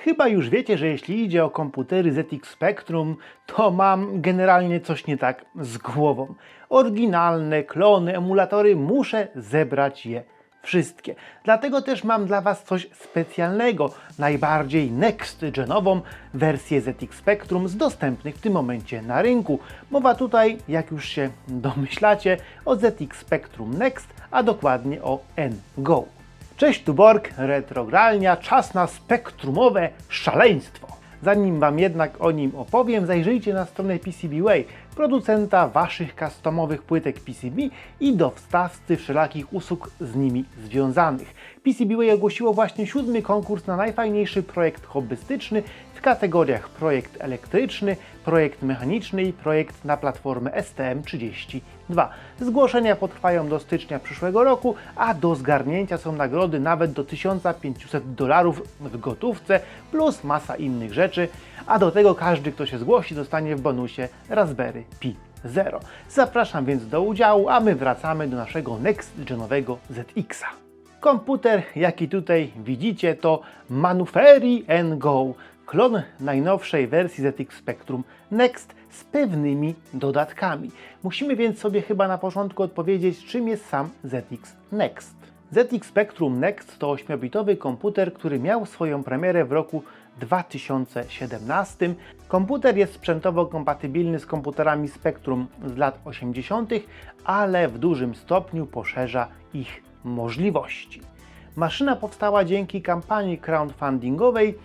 Chyba już wiecie, że jeśli idzie o komputery ZX Spectrum, to mam generalnie coś nie tak z głową. Oryginalne, klony, emulatory, muszę zebrać je wszystkie. Dlatego też mam dla Was coś specjalnego, najbardziej next-genową wersję ZX Spectrum z dostępnych w tym momencie na rynku. Mowa tutaj, jak już się domyślacie, o ZX Spectrum Next, a dokładnie o NGO. Cześć, tu Borg, Retrogralnia, czas na spektrumowe szaleństwo. Zanim Wam jednak o nim opowiem, zajrzyjcie na stronę PCBWay, producenta Waszych customowych płytek PCB i dostawcy wszelakich usług z nimi związanych. PCBWay ogłosiło właśnie 7. konkurs na najfajniejszy projekt hobbystyczny w kategoriach projekt elektryczny, projekt mechaniczny i projekt na platformę STM32. Zgłoszenia potrwają do stycznia przyszłego roku, a do zgarnięcia są nagrody nawet do $1500 w gotówce plus masa innych rzeczy, a do tego każdy, kto się zgłosi, dostanie w bonusie Raspberry Pi 0. Zapraszam więc do udziału, a my wracamy do naszego next-genowego ZX-a. Komputer, jaki tutaj widzicie, to Manuferi NGO, klon najnowszej wersji ZX Spectrum Next z pewnymi dodatkami. Musimy więc sobie chyba na początku odpowiedzieć, czym jest sam ZX Next. ZX Spectrum Next to 8-bitowy komputer, który miał swoją premierę w roku 2017. Komputer jest sprzętowo kompatybilny z komputerami Spectrum z lat 80., ale w dużym stopniu poszerza ich możliwości. Maszyna powstała dzięki kampanii crowdfundingowej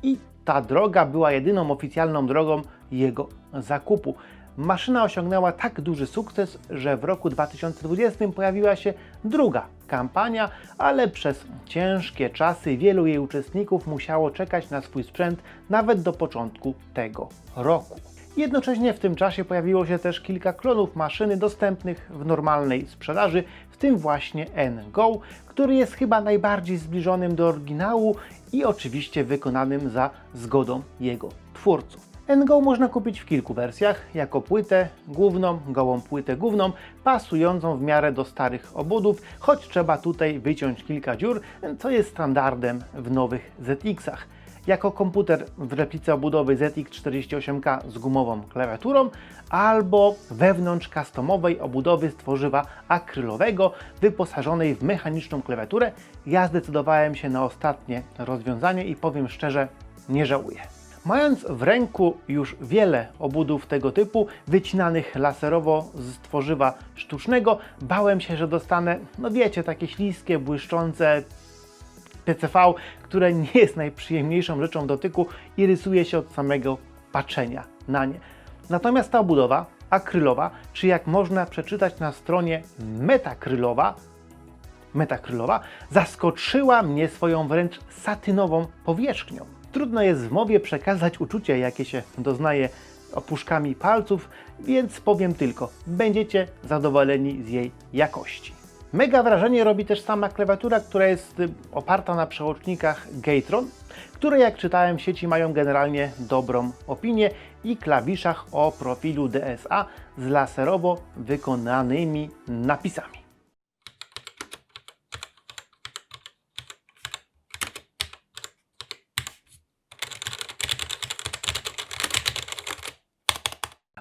i ta droga była jedyną oficjalną drogą jego zakupu. Maszyna osiągnęła tak duży sukces, że w roku 2020 pojawiła się druga kampania, ale przez ciężkie czasy wielu jej uczestników musiało czekać na swój sprzęt nawet do początku tego roku. Jednocześnie w tym czasie pojawiło się też kilka klonów maszyny dostępnych w normalnej sprzedaży, w tym właśnie NGO, który jest chyba najbardziej zbliżonym do oryginału i oczywiście wykonanym za zgodą jego twórców. NGO można kupić w kilku wersjach, jako płytę główną, gołą płytę główną, pasującą w miarę do starych obudów, choć trzeba tutaj wyciąć kilka dziur, co jest standardem w nowych ZX-ach. Jako komputer w replice obudowy ZX48K z gumową klawiaturą albo wewnątrz customowej obudowy z tworzywa akrylowego wyposażonej w mechaniczną klawiaturę. Ja zdecydowałem się na ostatnie rozwiązanie i powiem szczerze, nie żałuję. Mając w ręku już wiele obudów tego typu, wycinanych laserowo z tworzywa sztucznego, bałem się, że dostanę, no wiecie, takie śliskie, błyszczące PCV, które nie jest najprzyjemniejszą rzeczą dotyku i rysuje się od samego patrzenia na nie. Natomiast ta obudowa akrylowa, czy jak można przeczytać na stronie metakrylowa, zaskoczyła mnie swoją wręcz satynową powierzchnią. Trudno jest w mowie przekazać uczucie, jakie się doznaje opuszkami palców, więc powiem tylko, będziecie zadowoleni z jej jakości. Mega wrażenie robi też sama klawiatura, która jest oparta na przełącznikach Gateron, które jak czytałem w sieci mają generalnie dobrą opinię, i klawiszach o profilu DSA z laserowo wykonanymi napisami.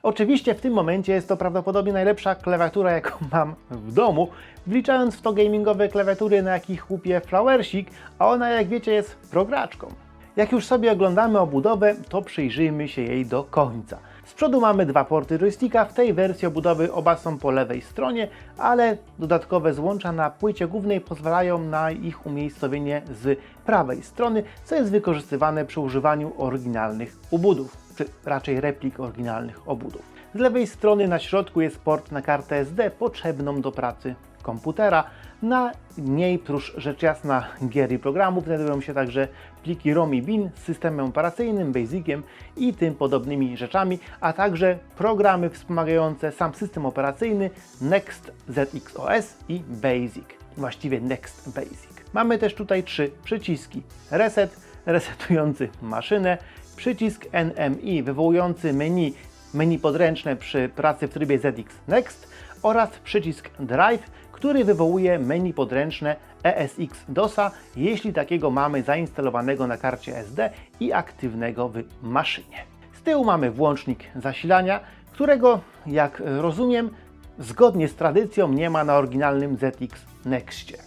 Oczywiście w tym momencie jest to prawdopodobnie najlepsza klawiatura, jaką mam w domu, wliczając w to gamingowe klawiatury, na jakich łupie Flowersik, a ona, jak wiecie, jest prograczką. Jak już sobie oglądamy obudowę, to przyjrzyjmy się jej do końca. Z przodu mamy dwa porty joysticka, w tej wersji obudowy oba są po lewej stronie, ale dodatkowe złącza na płycie głównej pozwalają na ich umiejscowienie z prawej strony, co jest wykorzystywane przy używaniu oryginalnych obudów, czy raczej replik oryginalnych obudów. Z lewej strony na środku jest port na kartę SD potrzebną do pracy komputera. Na niej, prócz rzecz jasna gier i programów, znajdują się także pliki ROM i bin z systemem operacyjnym, BASICiem i tym podobnymi rzeczami, a także programy wspomagające sam system operacyjny Next ZXOS i BASIC, właściwie Next BASIC. Mamy też tutaj trzy przyciski: Reset, resetujący maszynę, przycisk NMI wywołujący menu podręczne przy pracy w trybie ZX Next oraz przycisk Drive, który wywołuje menu podręczne ESX DOSa, jeśli takiego mamy zainstalowanego na karcie SD i aktywnego w maszynie. Z tyłu mamy włącznik zasilania, którego, jak rozumiem, zgodnie z tradycją nie ma na oryginalnym ZX Nexcie.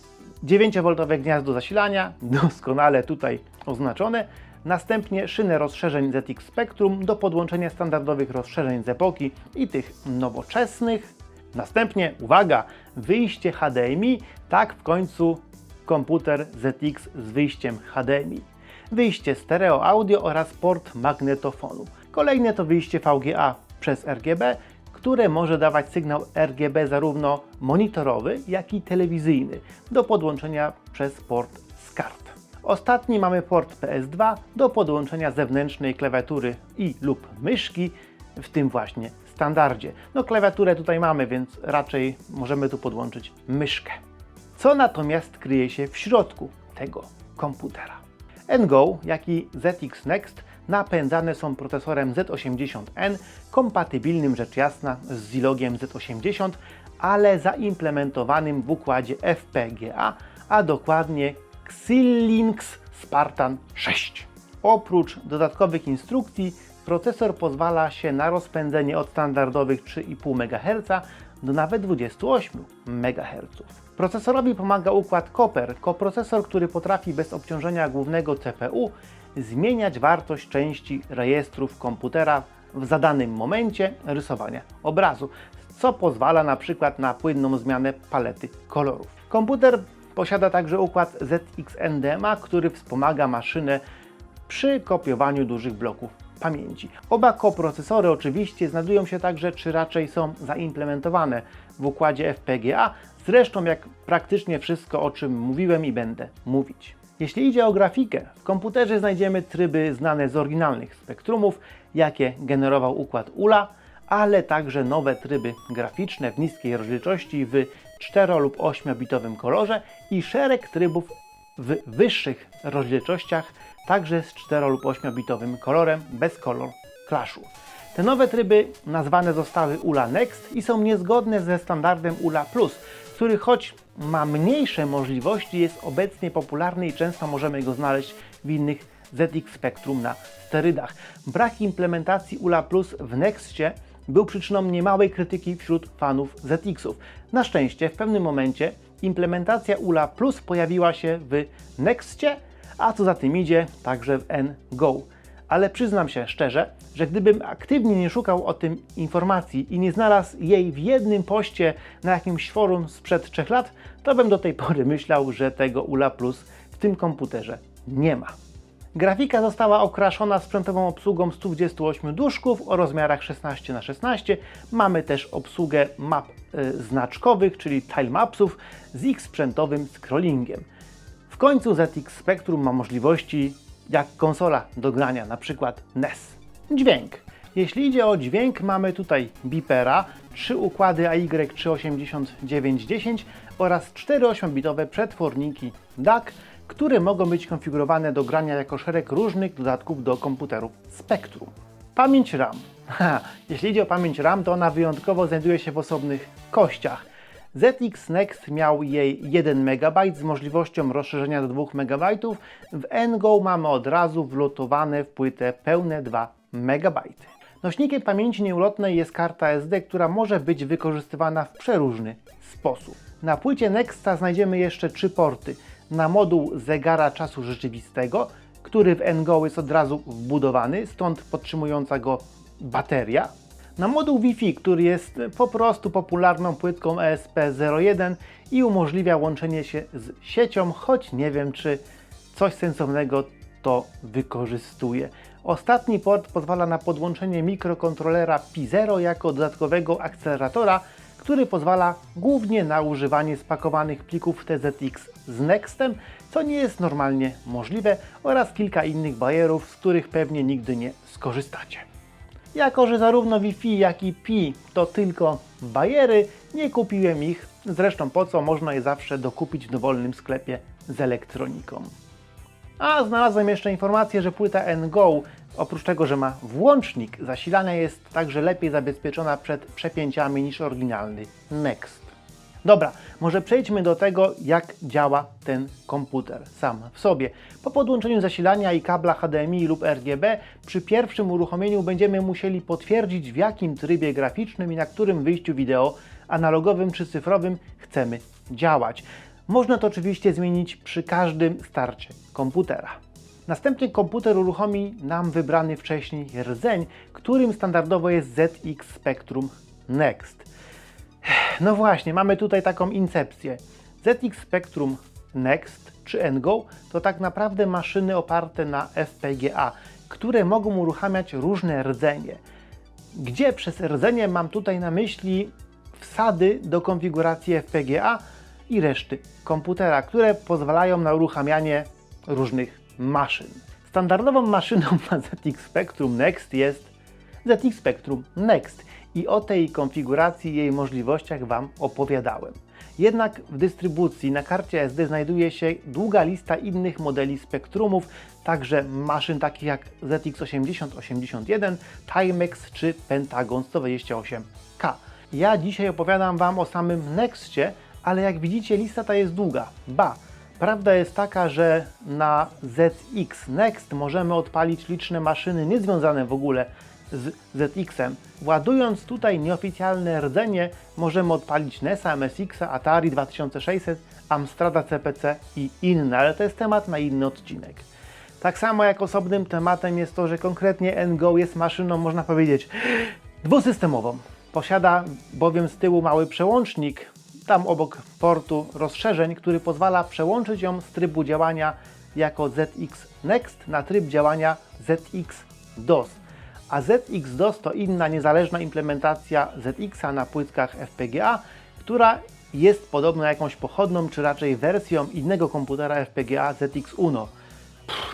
9V gniazdo zasilania, doskonale tutaj oznaczone. Następnie szynę rozszerzeń ZX Spectrum do podłączenia standardowych rozszerzeń z epoki i tych nowoczesnych. Następnie, uwaga, wyjście HDMI, tak w końcu komputer ZX z wyjściem HDMI. Wyjście stereo audio oraz port magnetofonu. Kolejne to wyjście VGA przez RGB, które może dawać sygnał RGB zarówno monitorowy, jak i telewizyjny do podłączenia przez port SCART. Ostatni mamy port PS2 do podłączenia zewnętrznej klawiatury i lub myszki w tym właśnie standardzie. No klawiaturę tutaj mamy, więc raczej możemy tu podłączyć myszkę. Co natomiast kryje się w środku tego komputera? NGO, jak i ZX Next napędzane są procesorem Z80N, kompatybilnym rzecz jasna z Zilogiem Z80, ale zaimplementowanym w układzie FPGA, a dokładnie Xilinx Spartan 6. Oprócz dodatkowych instrukcji, procesor pozwala się na rozpędzenie od standardowych 3,5 MHz do nawet 28 MHz. Procesorowi pomaga układ Copper, koprocesor, który potrafi bez obciążenia głównego CPU zmieniać wartość części rejestrów komputera w zadanym momencie rysowania obrazu, co pozwala na przykład na płynną zmianę palety kolorów. Komputer posiada także układ ZX-NDMA, który wspomaga maszynę przy kopiowaniu dużych bloków pamięci. Oba koprocesory oczywiście znajdują się także, czy raczej są zaimplementowane w układzie FPGA, zresztą jak praktycznie wszystko, o czym mówiłem i będę mówić. Jeśli idzie o grafikę, w komputerze znajdziemy tryby znane z oryginalnych spektrumów, jakie generował układ ULA, ale także nowe tryby graficzne w niskiej rozdzielczości w 4 lub 8-bitowym kolorze i szereg trybów w wyższych rozdzielczościach, także z 4 lub 8-bitowym kolorem bez color clashu. Te nowe tryby nazwane zostały ULA Next i są niezgodne ze standardem ULA Plus, który choć ma mniejsze możliwości, jest obecnie popularny i często możemy go znaleźć w innych ZX Spectrum na sterydach. Brak implementacji ULA Plus w Nexcie był przyczyną niemałej krytyki wśród fanów ZX-ów. Na szczęście w pewnym momencie implementacja ULA Plus pojawiła się w Nexcie, a co za tym idzie także w NGO. Ale przyznam się szczerze, że gdybym aktywnie nie szukał o tym informacji i nie znalazł jej w jednym poście na jakimś forum sprzed 3 lat, to bym do tej pory myślał, że tego ULA Plus w tym komputerze nie ma. Grafika została okraszona sprzętową obsługą 128 duszków o rozmiarach 16×16. Mamy też obsługę map znaczkowych, czyli tilemapsów z ich sprzętowym scrollingiem. W końcu ZX Spectrum ma możliwości jak konsola do grania, np. NES. Dźwięk. Jeśli idzie o dźwięk, mamy tutaj bipera, 3 układy AY38910 oraz 4 8-bitowe przetworniki DAC, które mogą być konfigurowane do grania jako szereg różnych dodatków do komputerów Spectrum. Pamięć RAM. Jeśli idzie o pamięć RAM, to ona wyjątkowo znajduje się w osobnych kościach. ZX Next miał jej 1 MB z możliwością rozszerzenia do 2 MB. W NGO mamy od razu wlotowane w płytę pełne 2 MB. Nośnikiem pamięci nieulotnej jest karta SD, która może być wykorzystywana w przeróżny sposób. Na płycie Nexta znajdziemy jeszcze 3 porty. Na moduł zegara czasu rzeczywistego, który w NGO jest od razu wbudowany, stąd podtrzymująca go bateria. Na moduł Wi-Fi, który jest po prostu popularną płytką ESP01 i umożliwia łączenie się z siecią, choć nie wiem, czy coś sensownego to wykorzystuje. Ostatni port pozwala na podłączenie mikrokontrolera Pi0 jako dodatkowego akceleratora, który pozwala głównie na używanie spakowanych plików TZX z Nextem, co nie jest normalnie możliwe, oraz kilka innych bajerów, z których pewnie nigdy nie skorzystacie. Jako że zarówno Wi-Fi, jak i Pi to tylko bajery, nie kupiłem ich, zresztą po co, można je zawsze dokupić w dowolnym sklepie z elektroniką. A znalazłem jeszcze informację, że płyta NGO, oprócz tego, że ma włącznik zasilania, jest także lepiej zabezpieczona przed przepięciami niż oryginalny Next. Dobra, może przejdźmy do tego, jak działa ten komputer sam w sobie. Po podłączeniu zasilania i kabla HDMI lub RGB, przy pierwszym uruchomieniu będziemy musieli potwierdzić, w jakim trybie graficznym i na którym wyjściu wideo, analogowym czy cyfrowym, chcemy działać. Można to oczywiście zmienić przy każdym starcie komputera. Następnie komputer uruchomi nam wybrany wcześniej rdzeń, którym standardowo jest ZX Spectrum Next. No właśnie, mamy tutaj taką incepcję. ZX Spectrum Next czy NGO to tak naprawdę maszyny oparte na FPGA, które mogą uruchamiać różne rdzenie. Gdzie przez rdzenie mam tutaj na myśli wsady do konfiguracji FPGA i reszty komputera, które pozwalają na uruchamianie różnych maszyn. Standardową maszyną na ZX Spectrum Next jest ZX Spectrum Next i o tej konfiguracji i jej możliwościach Wam opowiadałem. Jednak w dystrybucji na karcie SD znajduje się długa lista innych modeli spektrumów, także maszyn takich jak ZX8081, Timex czy Pentagon 128K. Ja dzisiaj opowiadam Wam o samym Nexcie, ale jak widzicie, lista ta jest długa. Prawda jest taka, że na ZX Next możemy odpalić liczne maszyny niezwiązane w ogóle z ZX-em. Ładując tutaj nieoficjalne rdzenie, możemy odpalić NES-a, MSX-a, Atari 2600, Amstrada CPC i inne, ale to jest temat na inny odcinek. Tak samo jak osobnym tematem jest to, że konkretnie NGO jest maszyną, można powiedzieć, dwusystemową. Posiada bowiem z tyłu mały przełącznik, tam obok portu rozszerzeń, który pozwala przełączyć ją z trybu działania jako ZX Next na tryb działania ZX DOS. A ZX DOS to inna niezależna implementacja ZX-a na płytkach FPGA, która jest podobno jakąś pochodną, czy raczej wersją innego komputera FPGA ZX Uno.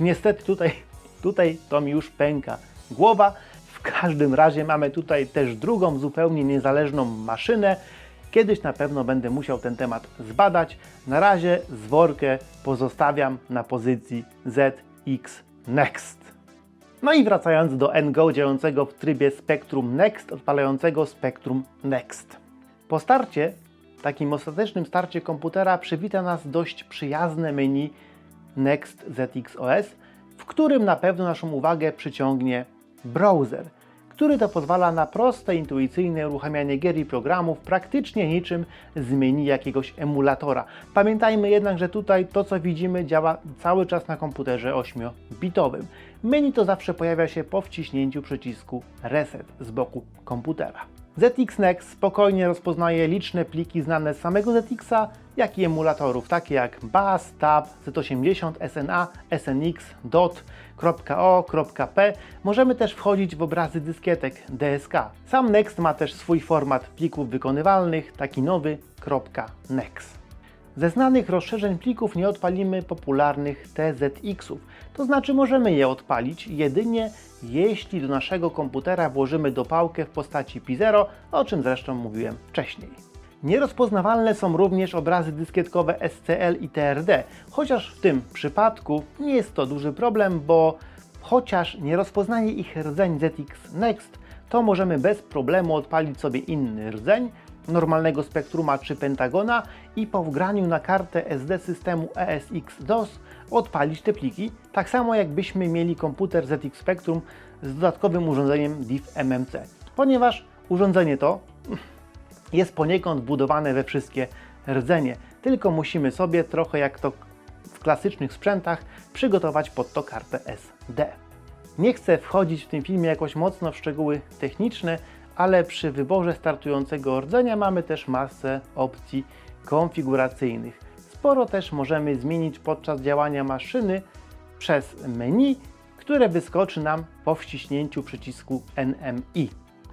Niestety tutaj to mi już pęka głowa. W każdym razie mamy tutaj też drugą, zupełnie niezależną maszynę. Kiedyś na pewno będę musiał ten temat zbadać. Na razie zworkę pozostawiam na pozycji ZX Next. No i wracając do NGO działającego w trybie Spectrum Next, odpalającego Spectrum Next. Po starcie, takim ostatecznym starcie komputera, przywita nas dość przyjazne menu Next ZX OS, w którym na pewno naszą uwagę przyciągnie browser, który to pozwala na proste, intuicyjne uruchamianie gier i programów praktycznie niczym z menu jakiegoś emulatora. Pamiętajmy jednak, że tutaj to, co widzimy, działa cały czas na komputerze 8-bitowym. Menu to zawsze pojawia się po wciśnięciu przycisku Reset z boku komputera. ZX Next spokojnie rozpoznaje liczne pliki znane z samego ZX-a, jak i emulatorów, takie jak BAS, TAB, Z80, SNA, SNX, DOT, .o, .p. Możemy też wchodzić w obrazy dyskietek DSK. Sam Next ma też swój format plików wykonywalnych, taki nowy .nex. Ze znanych rozszerzeń plików nie odpalimy popularnych TZX-ów, to znaczy możemy je odpalić jedynie jeśli do naszego komputera włożymy dopałkę w postaci P0, o czym zresztą mówiłem wcześniej. Nierozpoznawalne są również obrazy dyskietkowe SCL i TRD, chociaż w tym przypadku nie jest to duży problem, bo chociaż nie rozpoznaje ich rdzeń ZX Next, to możemy bez problemu odpalić sobie inny rdzeń, normalnego Spectruma czy Pentagona i po wgraniu na kartę SD systemu ESX-DOS odpalić te pliki, tak samo jakbyśmy mieli komputer ZX Spectrum z dodatkowym urządzeniem DIV-MMC, ponieważ urządzenie to jest poniekąd wbudowane we wszystkie rdzenie, tylko musimy sobie trochę jak to w klasycznych sprzętach przygotować pod to kartę SD. Nie chcę wchodzić w tym filmie jakoś mocno w szczegóły techniczne, ale przy wyborze startującego rdzenia mamy też masę opcji konfiguracyjnych. Sporo też możemy zmienić podczas działania maszyny przez menu, które wyskoczy nam po wciśnięciu przycisku NMI.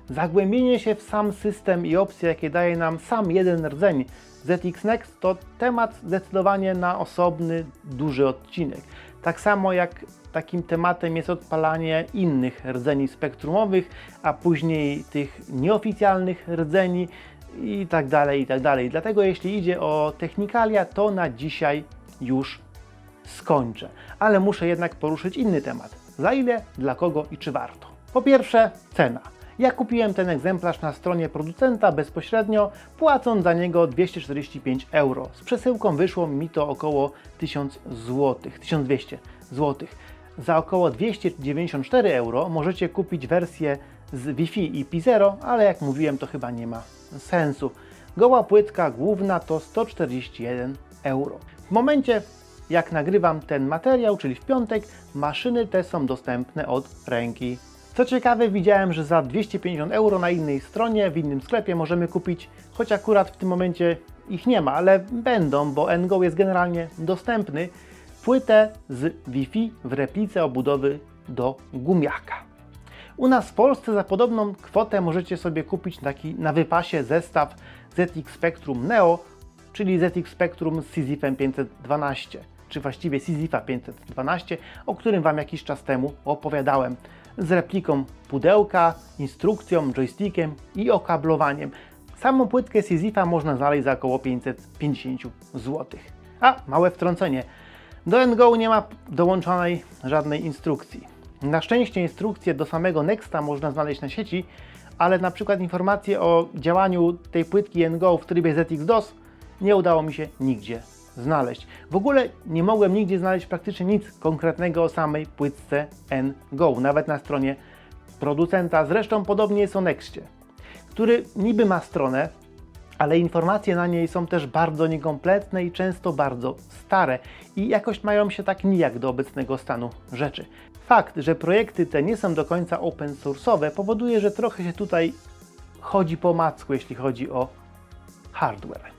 Zagłębienie się w sam system i opcje, jakie daje nam sam jeden rdzeń ZX Next, to temat zdecydowanie na osobny, duży odcinek. Tak samo jak takim tematem jest odpalanie innych rdzeni spektrumowych, a później tych nieoficjalnych rdzeni i tak dalej, i tak dalej. Dlatego jeśli idzie o technikalia, to na dzisiaj już skończę. Ale muszę jednak poruszyć inny temat. Za ile, dla kogo i czy warto? Po pierwsze, cena. Ja kupiłem ten egzemplarz na stronie producenta bezpośrednio, płacąc za niego 245 euro. Z przesyłką wyszło mi to około 1000 zł, 1200 zł. Za około 294 euro możecie kupić wersję z Wi-Fi i Pi-Zero, ale jak mówiłem, to chyba nie ma sensu. Goła płytka główna to 141 euro. W momencie, jak nagrywam ten materiał, czyli w piątek, maszyny te są dostępne od ręki. Co ciekawe, widziałem, że za 250 euro na innej stronie, w innym sklepie możemy kupić, choć akurat w tym momencie ich nie ma, ale będą, bo NGO jest generalnie dostępny, płytę z Wi-Fi w replice obudowy do gumiaka. U nas w Polsce za podobną kwotę możecie sobie kupić taki na wypasie zestaw ZX Spectrum Neo, czyli ZX Spectrum z Sisyphem 512, czy właściwie Sisypha 512, o którym Wam jakiś czas temu opowiadałem, z repliką pudełka, instrukcją, joystickiem i okablowaniem. Samą płytkę Sisypha można znaleźć za około 550 zł. A, małe wtrącenie. Do NGO nie ma dołączonej żadnej instrukcji. Na szczęście instrukcje do samego Nexta można znaleźć na sieci, ale na przykład informacje o działaniu tej płytki NGO w trybie ZX-DOS nie udało mi się nigdzie znaleźć. W ogóle nie mogłem nigdzie znaleźć praktycznie nic konkretnego o samej płytce NGO, nawet na stronie producenta. Zresztą podobnie jest o Nexcie, który niby ma stronę, ale informacje na niej są też bardzo niekompletne i często bardzo stare i jakoś mają się tak nijak do obecnego stanu rzeczy. Fakt, że projekty te nie są do końca open source'owe, powoduje, że trochę się tutaj chodzi po macku, jeśli chodzi o hardware.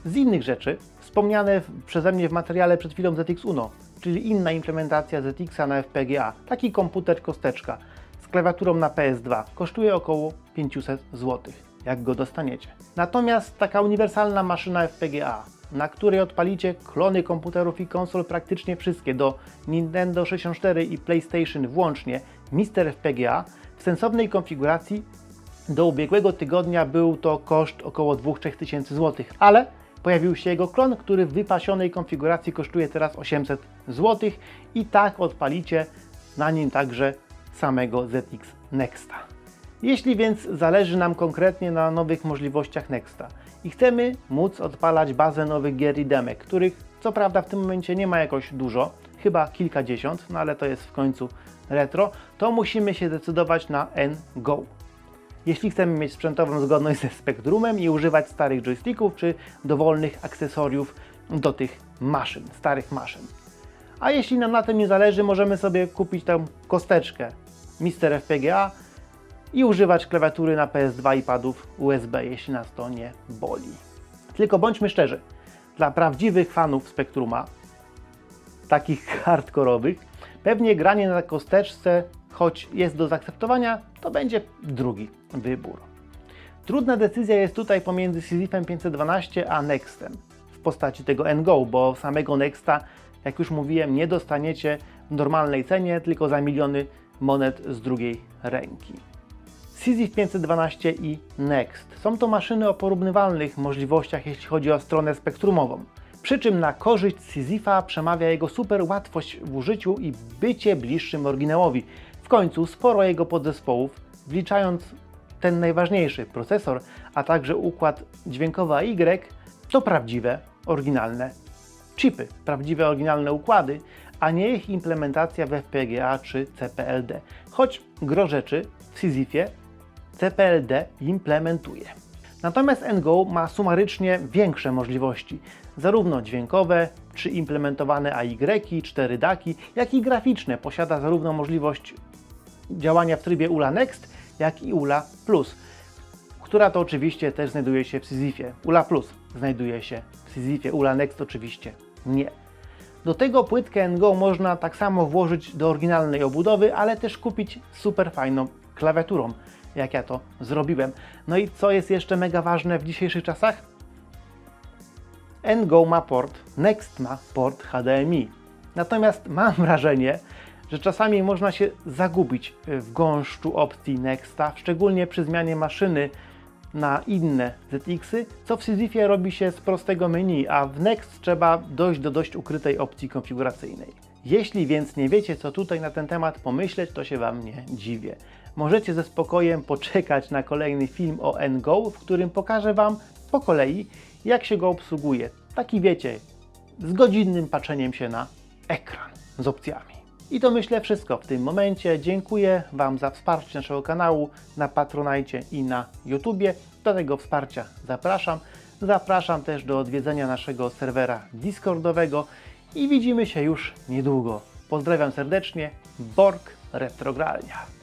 Z innych rzeczy, wspomniane przeze mnie w materiale przed chwilą ZX Uno, czyli inna implementacja ZX-a na FPGA, taki komputer kosteczka z klawiaturą na PS2, kosztuje około 500 zł, jak go dostaniecie. Natomiast taka uniwersalna maszyna FPGA, na której odpalicie klony komputerów i konsol praktycznie wszystkie do Nintendo 64 i PlayStation włącznie, Mister FPGA, w sensownej konfiguracji do ubiegłego tygodnia był to koszt około 2-3 tysięcy zł, ale pojawił się jego klon, który w wypasionej konfiguracji kosztuje teraz 800 zł i tak odpalicie na nim także samego ZX Nexta. Jeśli więc zależy nam konkretnie na nowych możliwościach Nexta i chcemy móc odpalać bazę nowych gier i demek, których co prawda w tym momencie nie ma jakoś dużo, chyba kilkadziesiąt, no ale to jest w końcu retro, to musimy się decydować na NGO. Jeśli chcemy mieć sprzętową zgodność ze Spectrumem i używać starych joysticków czy dowolnych akcesoriów do tych maszyn, starych maszyn. A jeśli nam na tym nie zależy, możemy sobie kupić tę kosteczkę Mister FPGA i używać klawiatury na PS2 i padów USB, jeśli nas to nie boli. Tylko bądźmy szczerzy, dla prawdziwych fanów Spectruma, takich hardkorowych, pewnie granie na kosteczce, choć jest do zaakceptowania, to będzie drugi wybór. Trudna decyzja jest tutaj pomiędzy Sisyphem 512 a Nextem w postaci tego NGO, bo samego Nexta, jak już mówiłem, nie dostaniecie w normalnej cenie, tylko za miliony monet z drugiej ręki. Sisyph 512 i Next są to maszyny o porównywalnych możliwościach, jeśli chodzi o stronę spektrumową. Przy czym na korzyść Sisypha przemawia jego super łatwość w użyciu i bycie bliższym oryginałowi. W końcu sporo jego podzespołów, wliczając ten najważniejszy procesor, a także układ dźwiękowy AY, to prawdziwe, oryginalne chipy, prawdziwe, oryginalne układy, a nie ich implementacja w FPGA czy CPLD. Choć gro rzeczy w Sisyphie CPLD implementuje. Natomiast NGO ma sumarycznie większe możliwości, zarówno dźwiękowe, czy implementowane AY, 4 DAC-i, jak i graficzne. Posiada zarówno możliwość działania w trybie ULA Next, jak i ULA Plus, która to oczywiście też znajduje się w Sisyphie. ULA Plus znajduje się w Sisyphie, ULA Next oczywiście nie. Do tego płytkę NGO można tak samo włożyć do oryginalnej obudowy, ale też kupić super fajną klawiaturą, jak ja to zrobiłem. No i co jest jeszcze mega ważne w dzisiejszych czasach? NGO ma port, Next ma port HDMI. Natomiast mam wrażenie, że czasami można się zagubić w gąszczu opcji Nexta, szczególnie przy zmianie maszyny na inne ZX-y, co w Sisyphie robi się z prostego menu, a w Next trzeba dojść do dość ukrytej opcji konfiguracyjnej. Jeśli więc nie wiecie, co tutaj na ten temat pomyśleć, to się Wam nie dziwię, możecie ze spokojem poczekać na kolejny film o NGO, w którym pokażę Wam po kolei, jak się go obsługuje. Taki wiecie, z godzinnym patrzeniem się na ekran z opcjami. I to myślę wszystko w tym momencie. Dziękuję Wam za wsparcie naszego kanału na Patronite i na YouTubie. Do tego wsparcia zapraszam. Zapraszam też do odwiedzenia naszego serwera Discordowego i widzimy się już niedługo. Pozdrawiam serdecznie, Borg Retrogralnia.